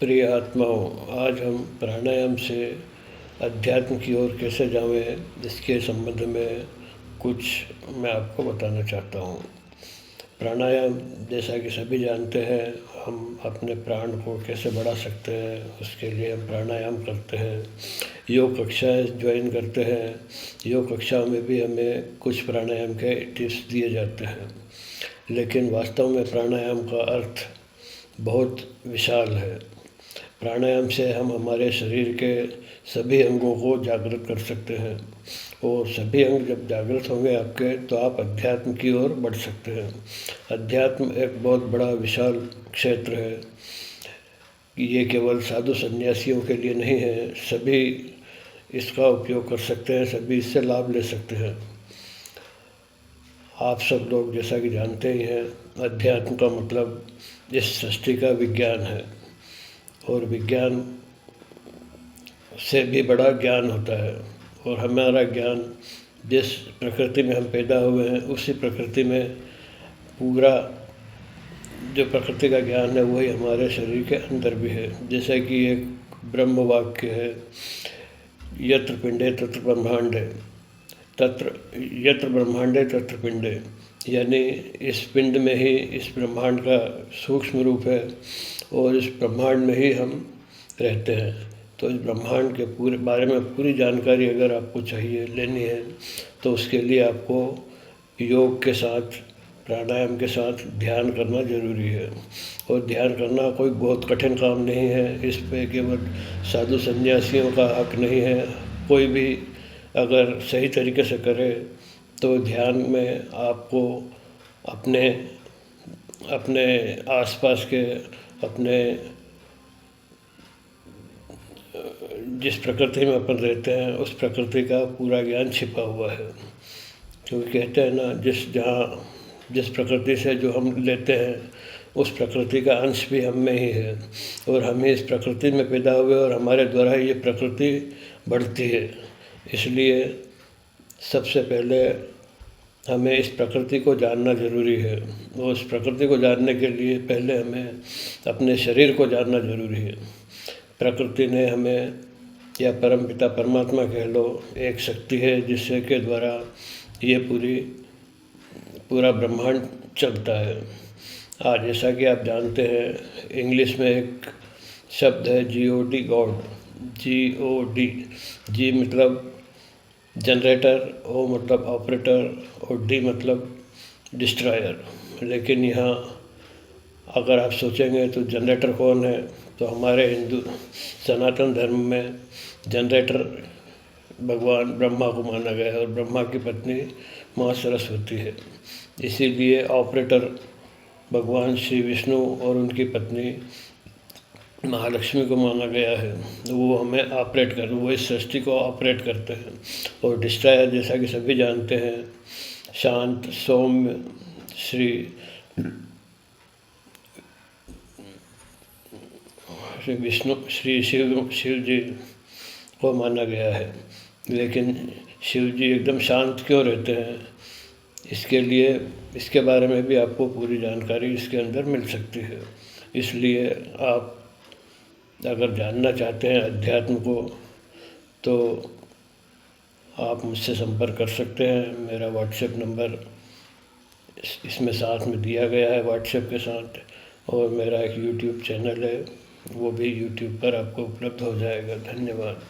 प्रिय आत्माओं, आज हम प्राणायाम से अध्यात्म की ओर कैसे जाएं, इसके संबंध में कुछ मैं आपको बताना चाहता हूँ। प्राणायाम, जैसा कि सभी जानते हैं, हम अपने प्राण को कैसे बढ़ा सकते हैं, उसके लिए हम प्राणायाम करते हैं, योग कक्षाएं ज्वाइन करते हैं। योग कक्षाओं में भी हमें कुछ प्राणायाम के टिप्स दिए जाते हैं, लेकिन वास्तव में प्राणायाम का अर्थ बहुत विशाल है। प्राणायाम से हम हमारे शरीर के सभी अंगों को जागृत कर सकते हैं, और सभी अंग जब जागृत होंगे आपके, तो आप अध्यात्म की ओर बढ़ सकते हैं। अध्यात्म एक बहुत बड़ा विशाल क्षेत्र है। ये केवल साधु संन्यासियों के लिए नहीं है, सभी इसका उपयोग कर सकते हैं, सभी इससे लाभ ले सकते हैं। आप सब लोग जैसा कि जानते ही हैं, अध्यात्म का मतलब इस सृष्टि का विज्ञान है, और विज्ञान से भी बड़ा ज्ञान होता है। और हमारा ज्ञान, जिस प्रकृति में हम पैदा हुए हैं, उसी प्रकृति में पूरा जो प्रकृति का ज्ञान है वही हमारे शरीर के अंदर भी है। जैसे कि एक ब्रह्म वाक्य है, यत्र पिंडे तत्र ब्रह्मांडे, तत्र यत्र ब्रह्मांडे तत्र पिंडे, यानी इस पिंड में ही इस ब्रह्मांड का सूक्ष्म रूप है, और इस ब्रह्मांड में ही हम रहते हैं। तो इस ब्रह्मांड के पूरे बारे में पूरी जानकारी अगर आपको चाहिए, लेनी है, तो उसके लिए आपको योग के साथ, प्राणायाम के साथ ध्यान करना ज़रूरी है। और ध्यान करना कोई बहुत कठिन काम नहीं है, इस पे केवल साधु संन्यासियों का हक नहीं है। कोई भी अगर सही तरीके से करे तो ध्यान में आपको अपने अपने आसपास के, अपने जिस प्रकृति में अपन रहते हैं, उस प्रकृति का पूरा ज्ञान छिपा हुआ है। क्योंकि कहते हैं ना, जिस प्रकृति से जो हम लेते हैं, उस प्रकृति का अंश भी हम में ही है, और हम ही इस प्रकृति में पैदा हुए, और हमारे द्वारा ये प्रकृति बढ़ती है। इसलिए सबसे पहले हमें इस प्रकृति को जानना ज़रूरी है, और उस प्रकृति को जानने के लिए पहले हमें अपने शरीर को जानना ज़रूरी है। प्रकृति ने हमें, या परमपिता परमात्मा कह लो, एक शक्ति है जिससे के द्वारा ये पूरा ब्रह्मांड चलता है। आज जैसा कि आप जानते हैं, इंग्लिश में एक शब्द है GOD, गॉड। GOD, जी मतलब जनरेटर, O मतलब ऑपरेटर, और D मतलब डिस्ट्रॉयर। लेकिन यहाँ अगर आप सोचेंगे तो जनरेटर कौन है, तो हमारे हिंदू सनातन धर्म में जनरेटर भगवान ब्रह्मा को माना गया है, और ब्रह्मा की पत्नी माँ सरस्वती है। इसीलिए ऑपरेटर भगवान श्री विष्णु और उनकी पत्नी महालक्ष्मी को माना गया है। वो हमें वो इस सृष्टि को ऑपरेट करते हैं। और डिस्ट्रॉयर, जैसा कि सभी जानते हैं, शांत सौम्य श्री विष्णु, श्री शिव जी को माना गया है। लेकिन शिव जी एकदम शांत क्यों रहते हैं, इसके बारे में भी आपको पूरी जानकारी इसके अंदर मिल सकती है। इसलिए आप अगर जानना चाहते हैं अध्यात्म को, तो आप मुझसे संपर्क कर सकते हैं। मेरा व्हाट्सएप नंबर इसमें साथ में दिया गया है, व्हाट्सएप के साथ। और मेरा एक यूट्यूब चैनल है, वो भी यूट्यूब पर आपको उपलब्ध हो जाएगा। धन्यवाद।